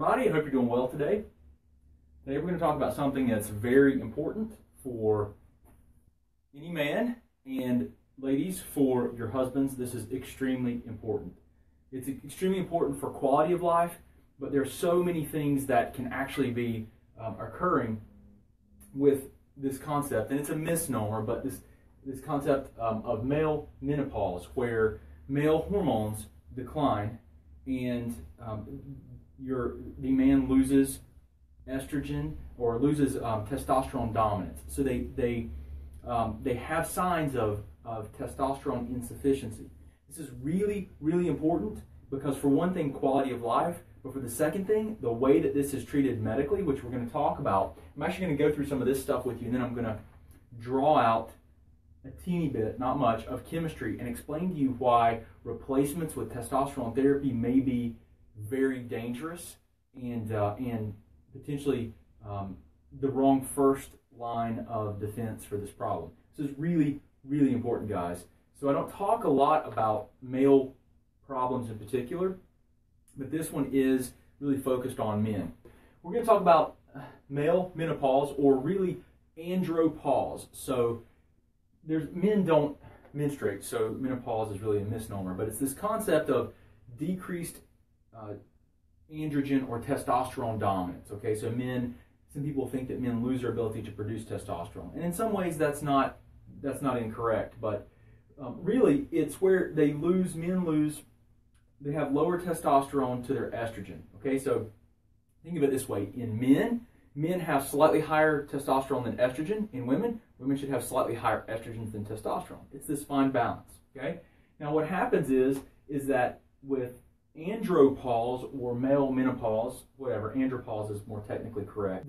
everybody. I hope you're doing well today. Today we're going to talk about something that's very important for any man, and ladies, for your husbands. This is extremely important. It's extremely important for quality of life, but there are so many things that can actually be occurring with this concept, and it's a misnomer, but this concept of male menopause, where male hormones decline and the man loses estrogen or loses testosterone dominance. So they have signs of testosterone insufficiency. This is really, really important because, for one thing, quality of life, but for the second thing, the way that this is treated medically, which we're going to talk about. I'm actually going to go through some of this stuff with you, and then I'm going to draw out a teeny bit, not much, of chemistry and explain to you why replacements with testosterone therapy may be very dangerous and potentially the wrong first line of defense for this problem. This is really, really important, guys. So I don't talk a lot about male problems in particular, but this one is really focused on men. We're going to talk about male menopause, or really andropause. So men don't menstruate, so menopause is really a misnomer, but it's this concept of decreased androgen or testosterone dominance. Okay, so some people think that men lose their ability to produce testosterone, and in some ways that's not incorrect, but really it's where they have lower testosterone to their estrogen. Okay, so think of it this way: in men have slightly higher testosterone than estrogen. In women should have slightly higher estrogens than testosterone. It's this fine balance. Okay, now what happens is that with andropause, or male menopause, whatever, andropause is more technically correct.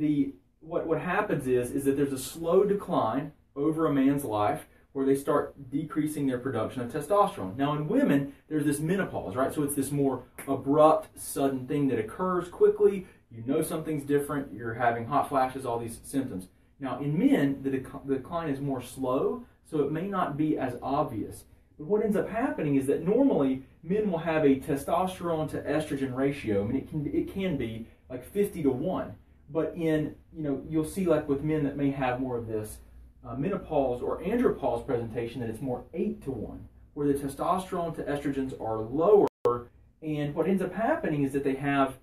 What happens is that there's a slow decline over a man's life where they start decreasing their production of testosterone. Now in women, there's this menopause, right? So it's this more abrupt, sudden thing that occurs quickly. You know something's different, you're having hot flashes, all these symptoms. Now in men, the decline is more slow, so it may not be as obvious. But what ends up happening is that normally men will have a testosterone to estrogen ratio. I mean, it can be like 50-1. But you'll see, like with men that may have more of this menopause or andropause presentation, that it's more 8-1, where the testosterone to estrogens are lower. And what ends up happening is that they have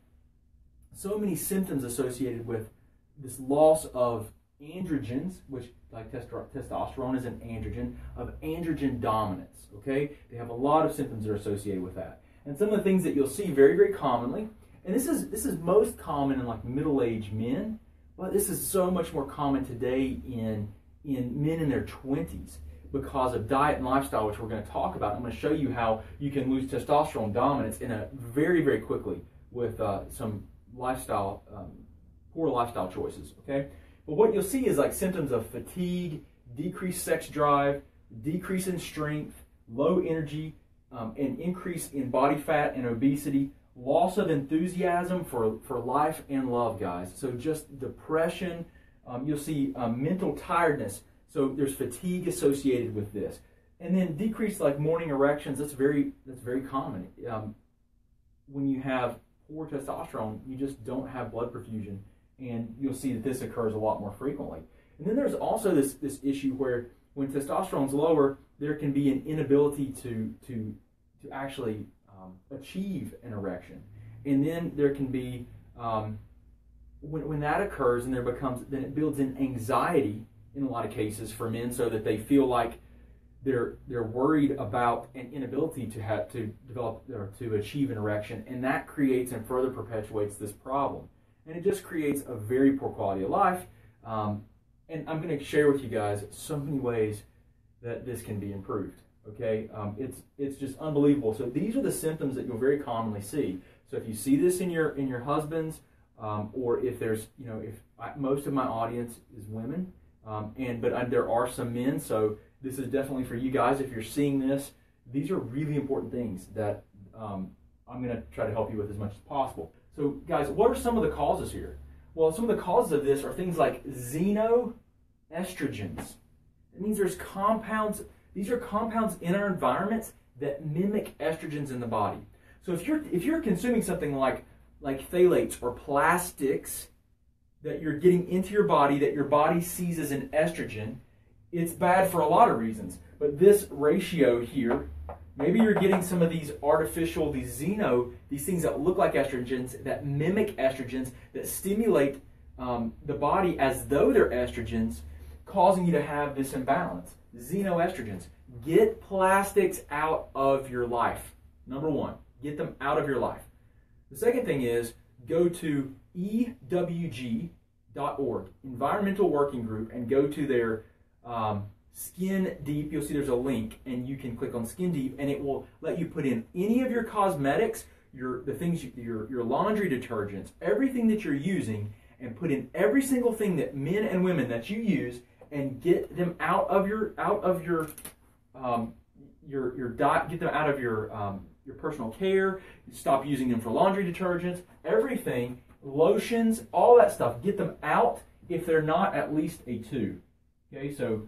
so many symptoms associated with this loss of androgens, which, like testosterone is an androgen, of androgen dominance. Okay, they have a lot of symptoms that are associated with that, and some of the things that you'll see very, very commonly, and this is most common in like middle-aged men, but this is so much more common today in men in their 20s because of diet and lifestyle, which we're going to talk about. I'm going to show you how you can lose testosterone dominance very, very quickly with some lifestyle, poor lifestyle choices. Okay. But what you'll see is like symptoms of fatigue, decreased sex drive, decrease in strength, low energy, an increase in body fat and obesity, loss of enthusiasm for life and love, guys. So just depression. You'll see mental tiredness. So there's fatigue associated with this, and then decreased like morning erections. That's very common. When you have poor testosterone, you just don't have blood perfusion. And you'll see that this occurs a lot more frequently. And then there's also this issue where when testosterone's lower, there can be an inability to actually achieve an erection. And then there can be, when that occurs, and then it builds in anxiety in a lot of cases for men, so that they feel like they're worried about an inability to develop or to achieve an erection, and that creates and further perpetuates this problem. And it just creates a very poor quality of life. And I'm going to share with you guys so many ways that this can be improved. Okay, it's just unbelievable. So these are the symptoms that you'll very commonly see. So if you see this in your husbands, or if there's most of my audience is women, but there are some men. So this is definitely for you guys. If you're seeing this, these are really important things that I'm going to try to help you with as much as possible. So guys, what are some of the causes here? Well, some of the causes of this are things like xenoestrogens. It means there's compounds. These are compounds in our environments that mimic estrogens in the body. So if you're consuming something like like phthalates or plastics that you're getting into your body that your body sees as an estrogen, it's bad for a lot of reasons. But this ratio here, maybe you're getting some of these artificial, these things that look like estrogens, that mimic estrogens, that stimulate the body as though they're estrogens, causing you to have this imbalance. Xenoestrogens. Get plastics out of your life. Number one, get them out of your life. The second thing is go to EWG.org, Environmental Working Group, and go to their Skin Deep. You'll see there's a link, and you can click on Skin Deep, and it will let you put in any of your cosmetics, your laundry detergents, everything that you're using, and put in every single thing that men and women that you use, and get them out of your diet, get them out of your personal care. Stop using them for laundry detergents, everything, lotions, all that stuff. Get them out if they're not at least a 2. Okay, so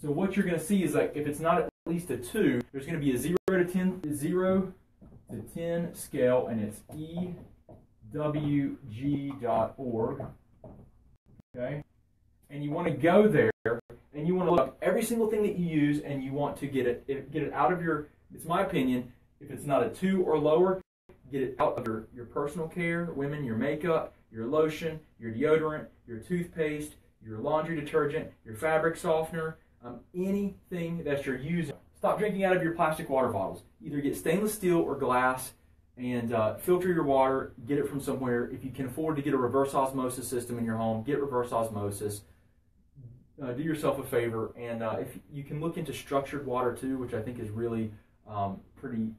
what you're going to see is, like, if it's not at least a 2, there's going to be a 0 to 10 scale, and it's EWG.org. Okay, and you want to go there, and you want to look up every single thing that you use, and you want to get it out of your. It's my opinion. If it's not a 2 or lower, get it out of your personal care, women, your makeup, your lotion, your deodorant, your toothpaste, your laundry detergent, your fabric softener, anything that you're using. Stop drinking out of your plastic water bottles. Either get stainless steel or glass, and filter your water. Get it from somewhere. If you can afford to get a reverse osmosis system in your home, get reverse osmosis. Do yourself a favor, and if you can look into structured water too, which I think is really pretty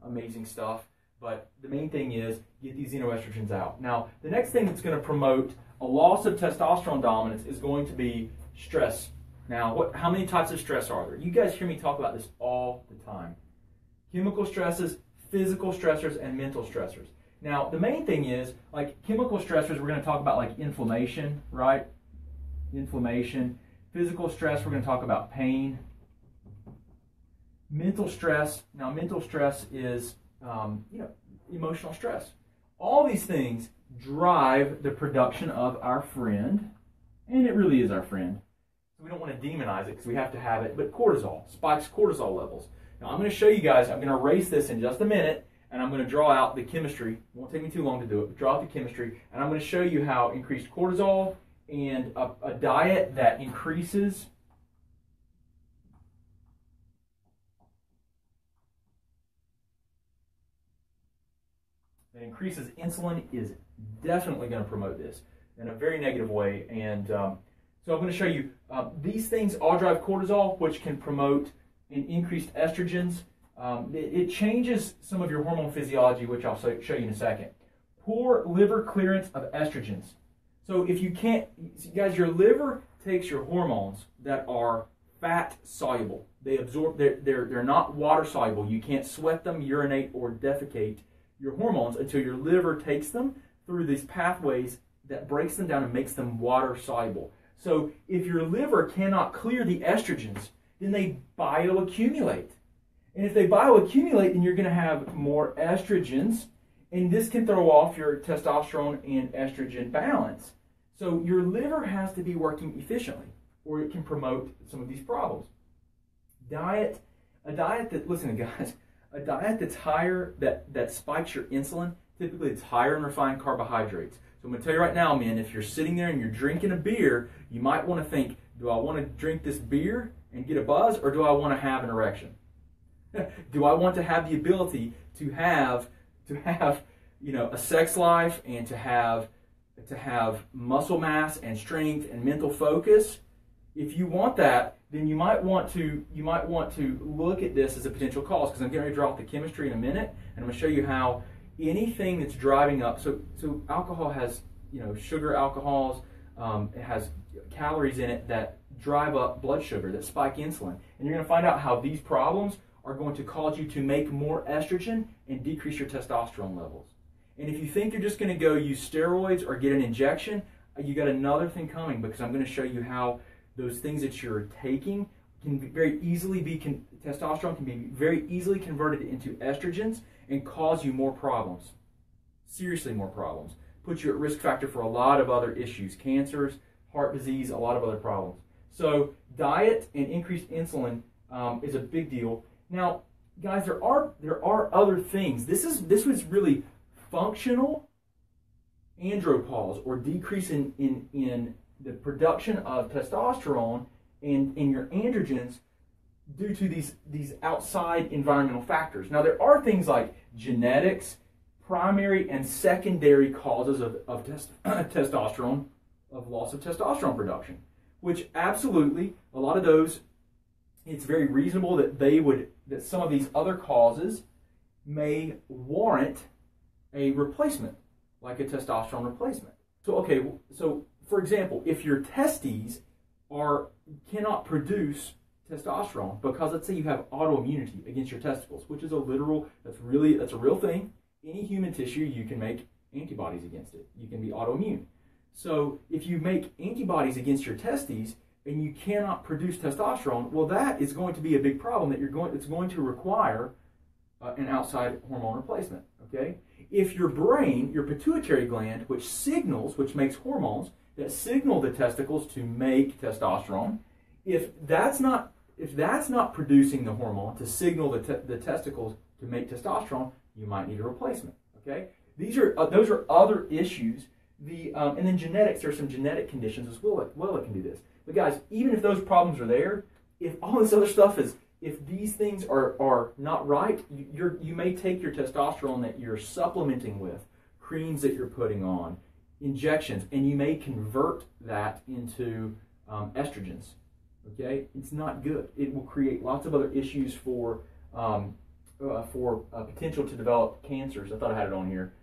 amazing stuff. But the main thing is get these xenoestrogens out. Now, the next thing that's going to promote a loss of testosterone dominance is going to be stress. Now, how many types of stress are there? You guys hear me talk about this all the time. Chemical stresses, physical stressors, and mental stressors. Now, the main thing is, like chemical stressors, we're going to talk about like inflammation, right? Inflammation. Physical stress, we're going to talk about pain. Mental stress. Now, mental stress is emotional stress. All these things drive the production of our friend, and it really is our friend. So we don't want to demonize it because we have to have it, but cortisol spikes cortisol levels. Now, I'm going to show you guys, I'm going to erase this in just a minute, and I'm going to draw out the chemistry. It won't take me too long to do it, but draw out the chemistry, and I'm going to show you how increased cortisol and a diet that increases insulin is definitely going to promote this in a very negative way. And so I'm going to show you these things all drive cortisol, which can promote an increased estrogens. It changes some of your hormone physiology, which I'll show you in a second. Poor liver clearance of estrogens. So if you can't, guys, your liver takes your hormones that are fat soluble. They absorb. They're not water soluble. You can't sweat them, urinate, or defecate your hormones until your liver takes them through these pathways that breaks them down and makes them water soluble. So if your liver cannot clear the estrogens, then they bioaccumulate. And if they bioaccumulate, then you're going to have more estrogens, and this can throw off your testosterone and estrogen balance. So your liver has to be working efficiently, or it can promote some of these problems. A diet that's higher, that spikes your insulin, typically it's higher in refined carbohydrates. So I'm going to tell you right now, men, if you're sitting there and you're drinking a beer, you might want to think, do I want to drink this beer and get a buzz, or do I want to have an erection? Do I want to have the ability to have a sex life and to have muscle mass and strength and mental focus? If you want that, then you might want to look at this as a potential cause, because I'm getting ready to draw out the chemistry in a minute, and I'm going to show you how anything that's driving up. So alcohol has sugar alcohols. It has calories in it that drive up blood sugar, that spike insulin, and you're going to find out how these problems are going to cause you to make more estrogen and decrease your testosterone levels. And if you think you're just going to go use steroids or get an injection, you got another thing coming, because I'm going to show you how those things that you're taking can very easily testosterone can be very easily converted into estrogens and cause you more problems. seriously more problems. Puts you at risk factor for a lot of other issues, cancers, heart disease, a lot of other problems. So diet and increased insulin is a big deal. Now, guys, there are other things. This was really functional andropause, or decrease in the production of testosterone and in your androgens due to these outside environmental factors. Now, there are things like genetics, primary and secondary causes of testosterone, of loss of testosterone production, which absolutely, a lot of those, it's very reasonable that some of these other causes may warrant a replacement, like a testosterone replacement. So, okay, so for example, if your testes cannot produce testosterone because, let's say, you have autoimmunity against your testicles, which is that's a real thing. Any human tissue, you can make antibodies against it. You can be autoimmune. So if you make antibodies against your testes and you cannot produce testosterone, well, that is going to be a big problem it's going to require an outside hormone replacement, okay? If your brain, your pituitary gland, which makes hormones that signal the testicles to make testosterone, if that's not producing the hormone to signal the testicles to make testosterone, you might need a replacement, okay? Those are other issues. And then genetics, there are some genetic conditions as well that can do this. But guys, even if those problems are there, if all this other stuff if these things are not right, you may take your testosterone that you're supplementing with, creams that you're putting on, injections, and you may convert that into estrogens. Okay, it's not good. It will create lots of other issues for potential to develop cancers. I thought I had it on here.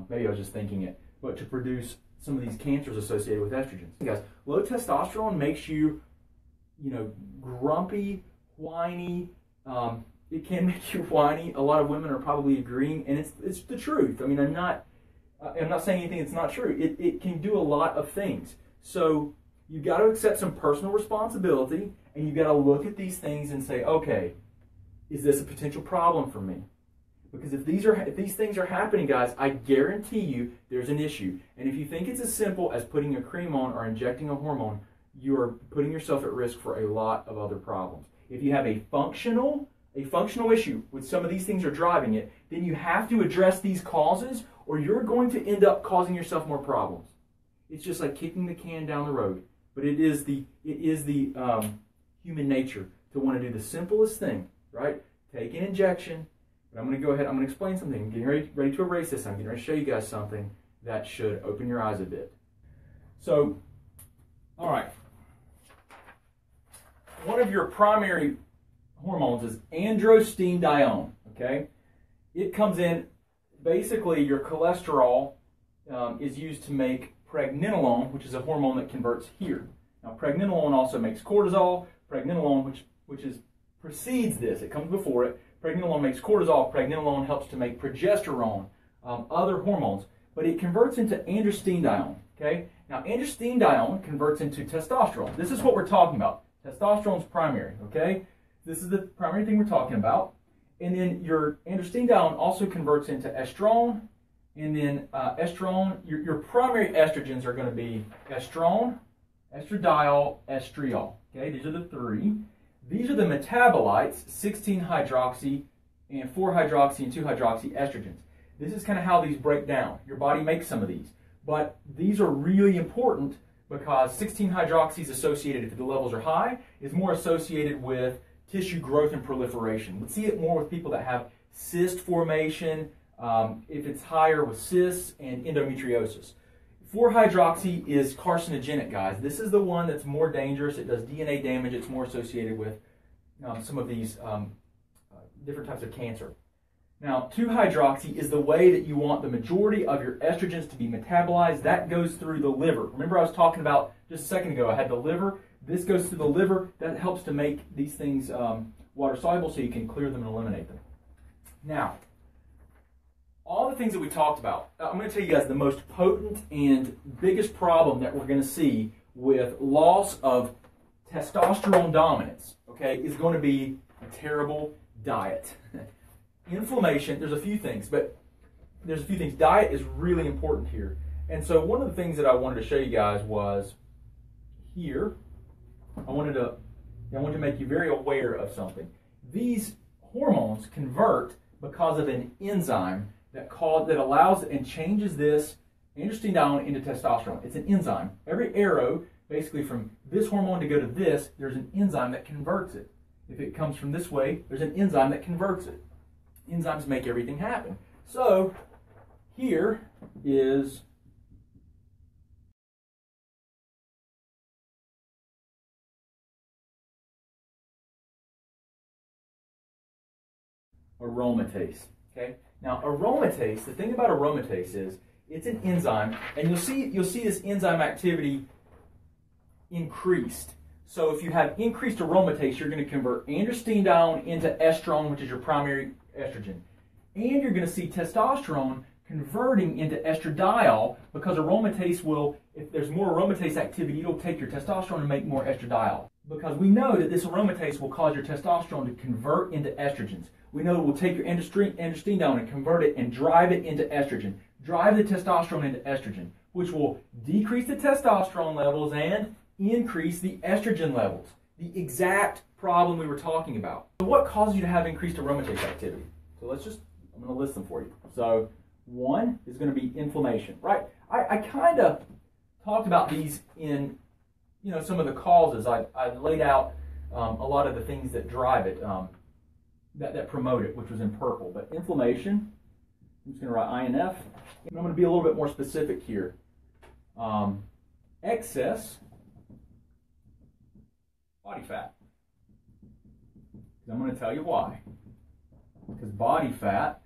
Maybe I was just thinking it, but to produce some of these cancers associated with estrogens. Guys, low testosterone makes you, grumpy, whiny. It can make you whiny. A lot of women are probably agreeing, and it's the truth. I mean, I'm not saying anything that's not true. It can do a lot of things. So you've got to accept some personal responsibility, and you've got to look at these things and say, okay, is this a potential problem for me? Because if these things are happening, guys, I guarantee you there's an issue. And if you think it's as simple as putting a cream on or injecting a hormone, you are putting yourself at risk for a lot of other problems. If you have a functional issue with some of these things are driving it, then you have to address these causes, or you're going to end up causing yourself more problems. It's just like kicking the can down the road. But it is the human nature to want to do the simplest thing, right? Take an injection. But I'm going to go ahead. I'm going to explain something. I'm getting ready to erase this. I'm getting ready to show you guys something that should open your eyes a bit. So, all right. One of your primary hormones is androstenedione, okay? It comes in, basically your cholesterol is used to make pregnenolone, which is a hormone that converts here. Now, pregnenolone also makes cortisol. Pregnenolone, which precedes this, it comes before it. Pregnenolone makes cortisol. Pregnenolone helps to make progesterone, other hormones. But it converts into androstenedione, okay? Now, androstenedione converts into testosterone. This is what we're talking about. Testosterone's primary, okay? This is the primary thing we're talking about. And then your androstenedione also converts into estrone. And then estrone, your primary estrogens are going to be estrone, estradiol, estriol. Okay, these are the three. These are the metabolites, 16-hydroxy and 4-hydroxy and 2-hydroxy estrogens. This is kind of how these break down. Your body makes some of these. But these are really important because 16-hydroxy is associated, if the levels are high, is more associated with tissue growth and proliferation. We see it more with people that have cyst formation, if it's higher with cysts and endometriosis. 4-hydroxy is carcinogenic, guys. This is the one that's more dangerous. It does DNA damage. It's more associated with some of these different types of cancer. Now, 2-hydroxy is the way that you want the majority of your estrogens to be metabolized. That goes through the liver. Remember I was talking about just a second ago, I had the liver. This goes through the liver. That helps to make these things water soluble so you can clear them and eliminate them. Now, all the things that we talked about, I'm going to tell you guys the most potent and biggest problem that we're going to see with loss of testosterone dominance, okay, is going to be a terrible diet. Inflammation, there's a few things, but there's a few things. Diet is really important here. And so one of the things that I wanted to show you guys was here, I wanted to make you very aware of something. These hormones convert because of an enzyme that allows and changes this androstenedione into testosterone. It's an enzyme. Every arrow, basically from this hormone to go to this, there's an enzyme that converts it. If it comes from this way, there's an enzyme that converts it. Enzymes make everything happen. So here is aromatase. Okay. Now aromatase, the thing about aromatase is it's an enzyme, and you'll see this enzyme activity increased. So if you have increased aromatase, you're going to convert androstenedione into estrone, which is your primary estrogen, and you're going to see testosterone converting into estradiol, because aromatase will, if there's more aromatase activity, it'll take your testosterone and make more estradiol. Because we know that this aromatase will cause your testosterone to convert into estrogens. We know it will take your androstenedione and convert it and drive it into estrogen. Drive the testosterone into estrogen, which will decrease the testosterone levels and increase the estrogen levels. The exact problem we were talking about. So what causes you to have increased aromatase activity? So I'm going to list them for you. So one is going to be inflammation, right? I kind of talked about these in some of the causes. I laid out a lot of the things that drive it, that promote it, which was in purple. But inflammation, I'm just going to write INF. And I'm going to be a little bit more specific here. Excess body fat. I'm going to tell you why. Because body fat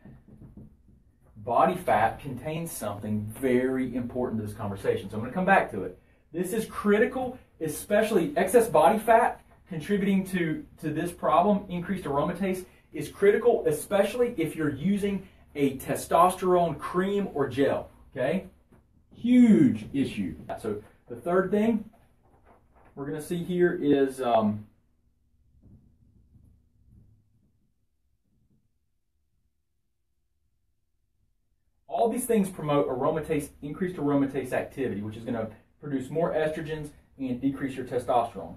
contains something very important to this conversation. So I'm going to come back to it. This is critical, especially excess body fat contributing to this problem, increased aromatase, is critical, especially if you're using a testosterone cream or gel. Okay? Huge issue. So the third thing we're going to see here is all these things promote aromatase, increased aromatase activity, which is going to produce more estrogens and decrease your testosterone.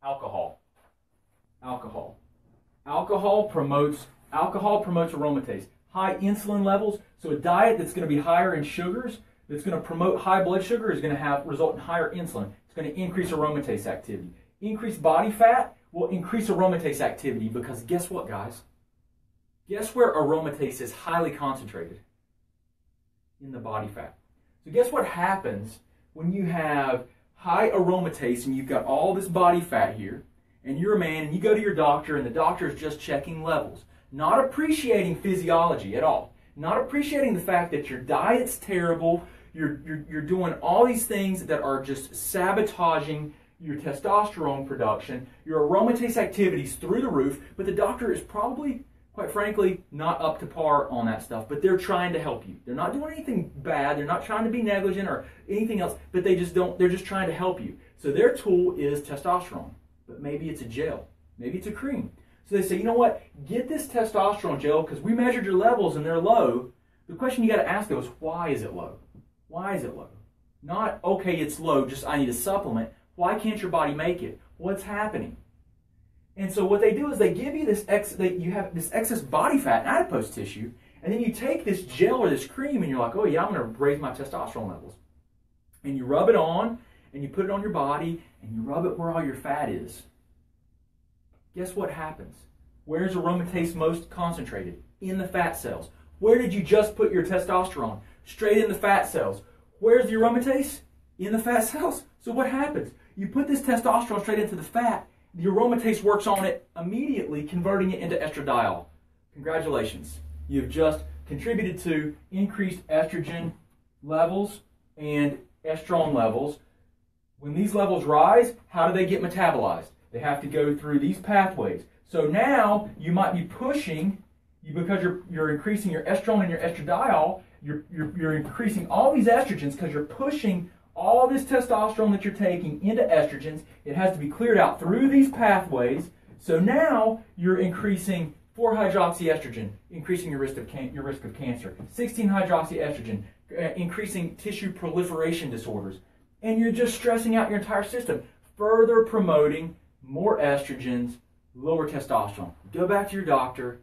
Alcohol promotes aromatase. High insulin levels, so a diet that's going to be higher in sugars, that's going to promote high blood sugar, is going to result in higher insulin. It's going to increase aromatase activity. Increased body fat will increase aromatase activity, because guess what, guys? Guess where aromatase is highly concentrated? In the body fat. So guess what happens when you have high aromatase and you've got all this body fat here, and you're a man and you go to your doctor and the doctor is just checking levels, not appreciating physiology at all, not appreciating the fact that your diet's terrible, you're doing all these things that are just sabotaging your testosterone production, your aromatase activity's through the roof, but the doctor is probably, quite frankly, not up to par on that stuff, but they're trying to help you. They're not doing anything bad, they're not trying to be negligent or anything else, but they're just trying to help you. So their tool is testosterone, but maybe it's a gel, maybe it's a cream. So they say, you know what, get this testosterone gel, because we measured your levels and they're low. The question you got to ask though is, why is it low? Why is it low? Not, okay, it's low, just I need a supplement. Why can't your body make it? What's happening? And so what they do is they give you you have this excess body fat and adipose tissue, and then you take this gel or this cream and you're like, oh yeah, I'm going to raise my testosterone levels. And you rub it on, and you put it on your body, and you rub it where all your fat is. Guess what happens? Where's aromatase most concentrated? In the fat cells. Where did you just put your testosterone? Straight in the fat cells. Where's the aromatase? In the fat cells. So what happens? You put this testosterone straight into the fat, the aromatase works on it immediately, converting it into estradiol. Congratulations. You've just contributed to increased estrogen levels and estrone levels. When these levels rise, how do they get metabolized? They have to go through these pathways. So now you might be pushing, because you're increasing your estrone and your estradiol, you're increasing all these estrogens because you're pushing all this testosterone that you're taking into estrogens. It has to be cleared out through these pathways. So now you're increasing 4-hydroxyestrogen, increasing your risk of cancer. 16-hydroxyestrogen, increasing tissue proliferation disorders. And you're just stressing out your entire system, further promoting more estrogens, lower testosterone. Go back to your doctor.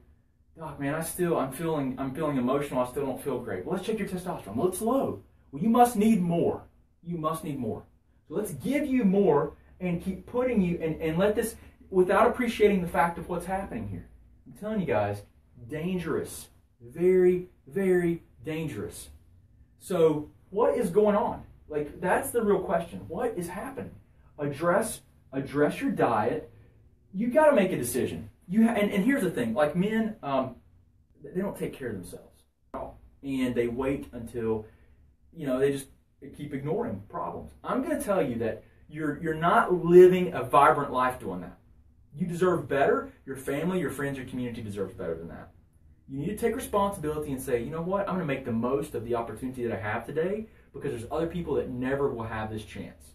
Doc, man, I'm feeling emotional. I still don't feel great. Well, let's check your testosterone. Well, it's low. Well, you must need more. You must need more. So let's give you more and keep putting you, and let this, without appreciating the fact of what's happening here. I'm telling you guys, dangerous. Very, very dangerous. So what is going on? Like, that's the real question. What is happening? Address your diet. You got to make a decision. And here's the thing. Like, men, they don't take care of themselves at all. And they wait until, they just keep ignoring problems. I'm going to tell you that you're not living a vibrant life doing that. You deserve better. Your family, your friends, your community deserves better than that. You need to take responsibility and say, you know what, I'm going to make the most of the opportunity that I have today, because there's other people that never will have this chance.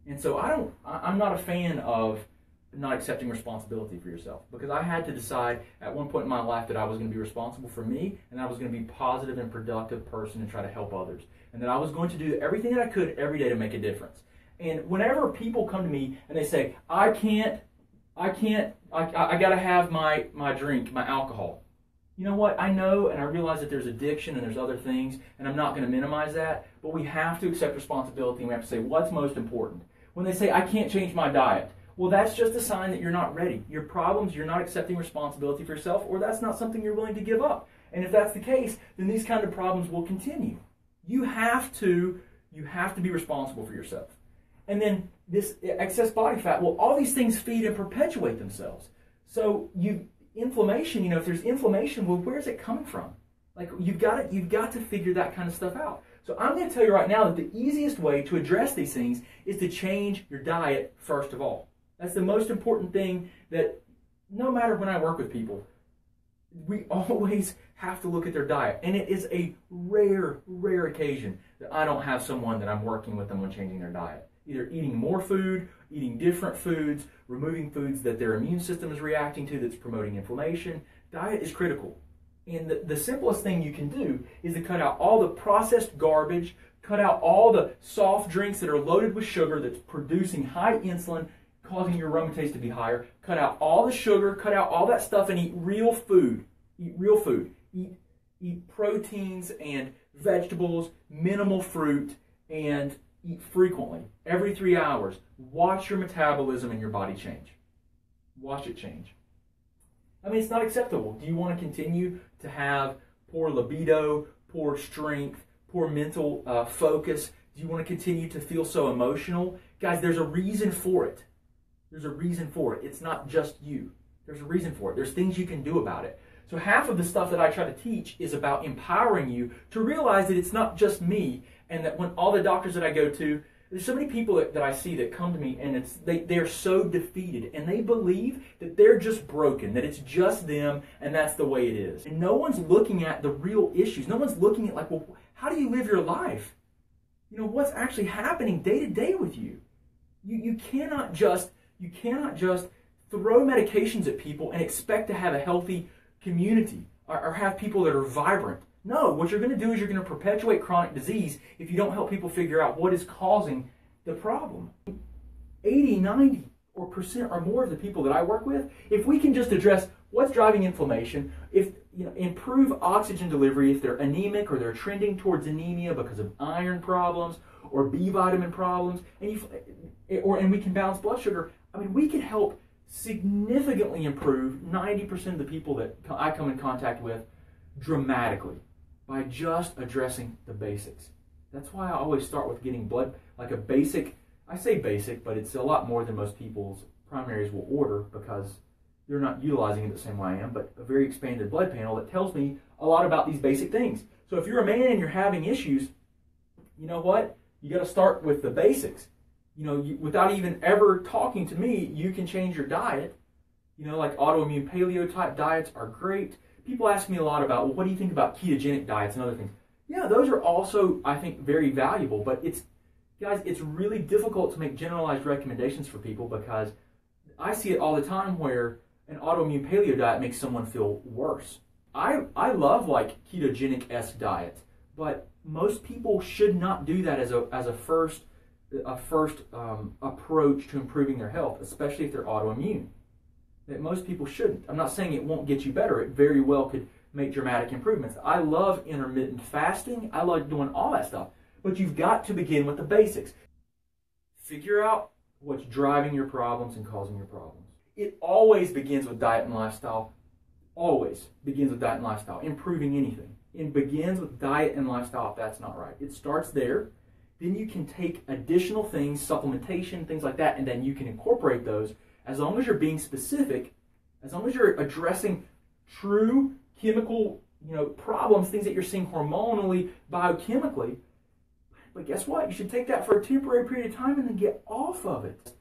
And so I'm not a fan of not accepting responsibility for yourself, because I had to decide at one point in my life that I was going to be responsible for me, and I was going to be a positive and productive person and try to help others, and that I was going to do everything that I could every day to make a difference. And whenever people come to me and they say, I got to have my drink, my alcohol. You know what? I know and I realize that there's addiction and there's other things, and I'm not going to minimize that, but we have to accept responsibility, and we have to say what's most important. When they say, I can't change my diet, well, that's just a sign that you're not ready. Your problems, you're not accepting responsibility for yourself, or that's not something you're willing to give up. And if that's the case, then these kind of problems will continue. You have to be responsible for yourself. And then this excess body fat, well, all these things feed and perpetuate themselves. So inflammation, if there's inflammation, well, where's it coming from? Like, you've got to figure that kind of stuff out. So I'm going to tell you right now that the easiest way to address these things is to change your diet first of all. That's the most important thing, that no matter when I work with people, we always have to look at their diet. And it is a rare occasion that I don't have someone that I'm working with them on changing their diet. Either eating more food, eating different foods, removing foods that their immune system is reacting to that's promoting inflammation. Diet is critical. And the simplest thing you can do is to cut out all the processed garbage, cut out all the soft drinks that are loaded with sugar that's producing high insulin, causing your aromatase to be higher. Cut out all the sugar, cut out all that stuff, and eat real food. Eat real food. Eat proteins and vegetables, minimal fruit, and eat frequently, every 3 hours. Watch your metabolism and your body change. Watch it change. I mean, it's not acceptable. Do you want to continue to have poor libido, poor strength, poor mental focus? Do you want to continue to feel so emotional? Guys, there's a reason for it. There's a reason for it. It's not just you. There's a reason for it. There's things you can do about it. So half of the stuff that I try to teach is about empowering you to realize that it's not just me, and that when all the doctors that I go to, there's so many people that I see that come to me, and they're so defeated, and they believe that they're just broken, that it's just them, and that's the way it is. And no one's looking at the real issues. No one's looking at, like, well, how do you live your life? What's actually happening day to day with you? You cannot just throw medications at people and expect to have a healthy community or have people that are vibrant. No, what you're going to do is you're going to perpetuate chronic disease if you don't help people figure out what is causing the problem. 80, 90% or more of the people that I work with, if we can just address what's driving inflammation, improve oxygen delivery if they're anemic or they're trending towards anemia because of iron problems or B vitamin problems, and we can balance blood sugar. I mean, we can help significantly improve 90% of the people that I come in contact with dramatically by just addressing the basics. That's why I always start with getting blood, like a basic, I say basic, but it's a lot more than most people's primaries will order because they're not utilizing it the same way I am, but a very expanded blood panel that tells me a lot about these basic things. So if you're a man and you're having issues, you know what? You got to start with the basics. Without even ever talking to me, you can change your diet. Like autoimmune paleo type diets are great. People ask me a lot about, well, what do you think about ketogenic diets and other things? Yeah, those are also, I think, very valuable, but it's really difficult to make generalized recommendations for people because I see it all the time where an autoimmune paleo diet makes someone feel worse. I love like ketogenic-esque diets, but most people should not do that as a first approach to improving their health, especially if they're autoimmune. That most people shouldn't. I'm not saying it won't get you better. It very well could make dramatic improvements. I love intermittent fasting. I like doing all that stuff. But you've got to begin with the basics. Figure out what's driving your problems and causing your problems. It always begins with diet and lifestyle. Always begins with diet and lifestyle. Improving anything. It begins with diet and lifestyle if that's not right. It starts there. Then you can take additional things, supplementation, things like that, and then you can incorporate those as long as you're being specific, as long as you're addressing true chemical, problems, things that you're seeing hormonally, biochemically. But guess what? You should take that for a temporary period of time and then get off of it.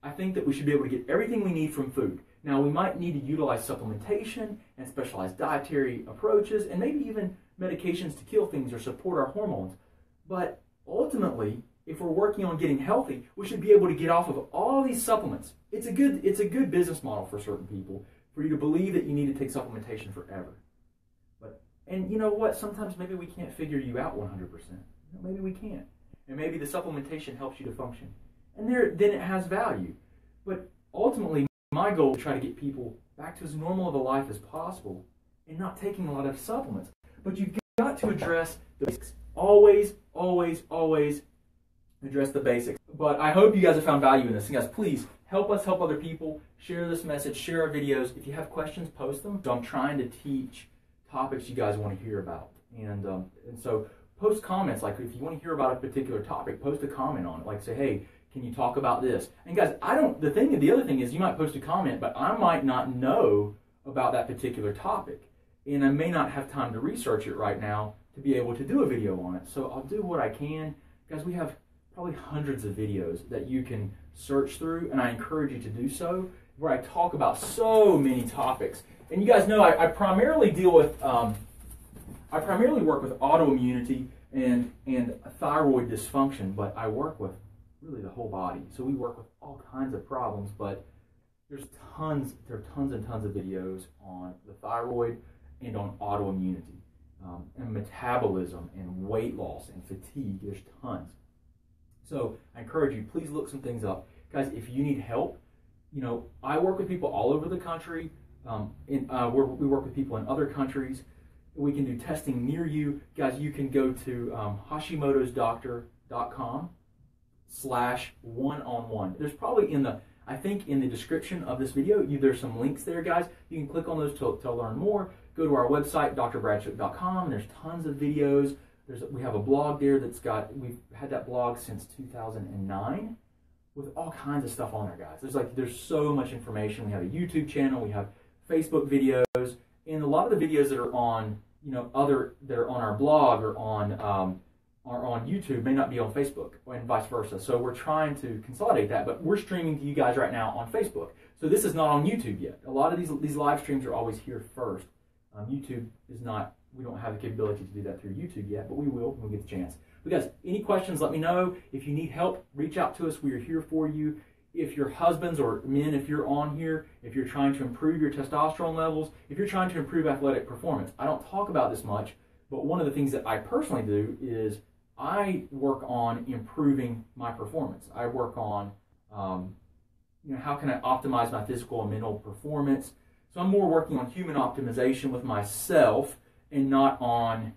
I think that we should be able to get everything we need from food. Now, we might need to utilize supplementation and specialized dietary approaches and maybe even medications to kill things or support our hormones. But ultimately, if we're working on getting healthy, we should be able to get off of all these supplements. It's a good business model for certain people, for you to believe that you need to take supplementation forever. And you know what? Sometimes maybe we can't figure you out 100%. Maybe we can't. And maybe the supplementation helps you to function. And then it has value. But ultimately, my goal is to try to get people back to as normal of a life as possible and not taking a lot of supplements. But you've got to address the basics. Always, always, always address the basics. But I hope you guys have found value in this. And guys, please help us help other people. Share this message. Share our videos. If you have questions, post them. So I'm trying to teach topics you guys want to hear about. And so post comments. Like if you want to hear about a particular topic, post a comment on it. Like say, hey, can you talk about this? And guys, the other thing is you might post a comment, but I might not know about that particular topic. And I may not have time to research it right now to be able to do a video on it. So I'll do what I can. Guys, we have probably hundreds of videos that you can search through, and I encourage you to do so, where I talk about so many topics. And you guys know I primarily deal with, I primarily work with autoimmunity and thyroid dysfunction, but I work with really the whole body. So we work with all kinds of problems, but there are tons and tons of videos on the thyroid and on autoimmunity, and metabolism and weight loss and fatigue. There's tons. So I encourage you, please look some things up. Guys, if you need help, I work with people all over the country. We work with people in other countries. We can do testing near you. Guys, you can go to hashimotosdoctor.com/one-on-one. There's probably in the description of this video, there's some links there, guys. You can click on those to learn more. Go to our website, drbradshuk.com. There's tons of videos. We have a blog there we've had that blog since 2009 with all kinds of stuff on there, guys. There's so much information. We have a YouTube channel. We have Facebook videos, and a lot of the videos that are on that are on our blog or on YouTube may not be on Facebook, and vice versa. So we're trying to consolidate that, but we're streaming to you guys right now on Facebook. So this is not on YouTube yet. A lot of these live streams are always here first. YouTube is not. We don't have the capability to do that through YouTube yet, but we will when we get the chance. But guys, any questions, let me know. If you need help, reach out to us. We are here for you. If your husbands or men, if you're on here, if you're trying to improve your testosterone levels, if you're trying to improve athletic performance, I don't talk about this much, but one of the things that I personally do is I work on improving my performance. I work on, how can I optimize my physical and mental performance? So I'm more working on human optimization with myself and not on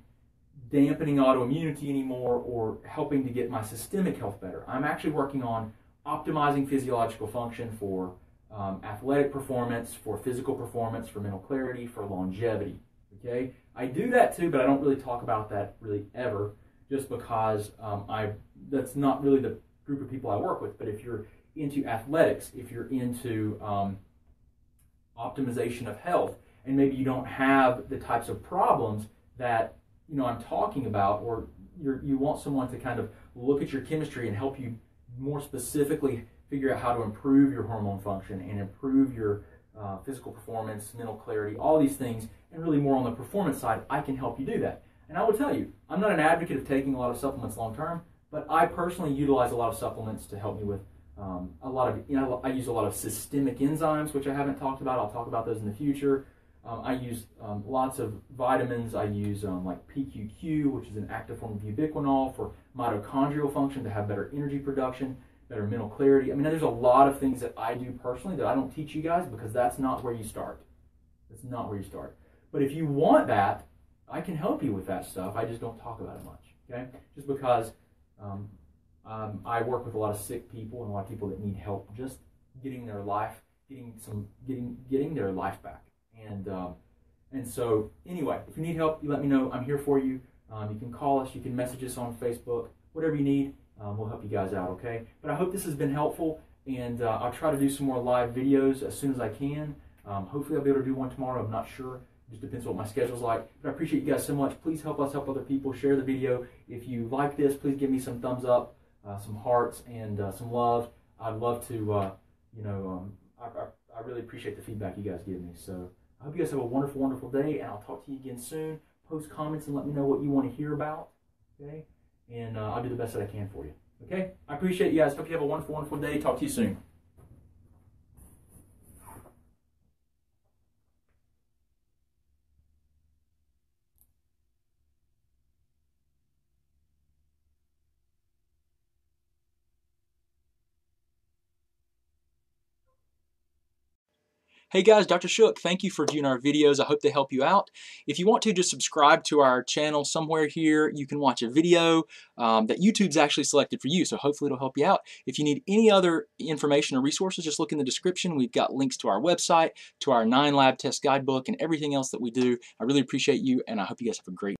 dampening autoimmunity anymore or helping to get my systemic health better. I'm actually working on optimizing physiological function for athletic performance, for physical performance, for mental clarity, for longevity. Okay, I do that too, but I don't really talk about that really ever, just because that's not really the group of people I work with. But if you're into athletics, if you're into optimization of health, and maybe you don't have the types of problems that I'm talking about, or you want someone to kind of look at your chemistry and help you more specifically figure out how to improve your hormone function and improve your physical performance, mental clarity, all these things, and really more on the performance side, I can help you do that. And I will tell you, I'm not an advocate of taking a lot of supplements long term, but I personally utilize a lot of supplements to help me with I use a lot of systemic enzymes, which I haven't talked about. I'll talk about those in the future. I use lots of vitamins. I use like PQQ, which is an active form of ubiquinol for mitochondrial function, to have better energy production, better mental clarity. I mean, there's a lot of things that I do personally that I don't teach you guys, because that's not where you start. That's not where you start. But if you want that, I can help you with that stuff. I just don't talk about it much, okay? Just because I work with a lot of sick people and a lot of people that need help just getting their life, getting their life back. And so anyway, if you need help, you let me know. I'm here for you. You can call us, you can message us on Facebook, whatever you need. We'll help you guys out, okay? But I hope this has been helpful, and I'll try to do some more live videos as soon as I can. Hopefully I'll be able to do one tomorrow. I'm not sure. It just depends what my schedule's like. But I appreciate you guys so much. Please help us help other people. Share the video. If you like this, please give me some thumbs up, some hearts, and some love. I'd love to, I really appreciate the feedback you guys give me. So I hope you guys have a wonderful, wonderful day, and I'll talk to you again soon. Post comments and let me know what you want to hear about, okay? And I'll do the best that I can for you, okay? I appreciate you guys. Hope you have a wonderful, wonderful day. Talk to you soon. Hey guys, Dr. Shook, thank you for viewing our videos. I hope they help you out. If you want to, just subscribe to our channel somewhere here. You can watch a video that YouTube's actually selected for you, so hopefully it'll help you out. If you need any other information or resources, just look in the description. We've got links to our website, to our 9 lab test guidebook, and everything else that we do. I really appreciate you, and I hope you guys have a great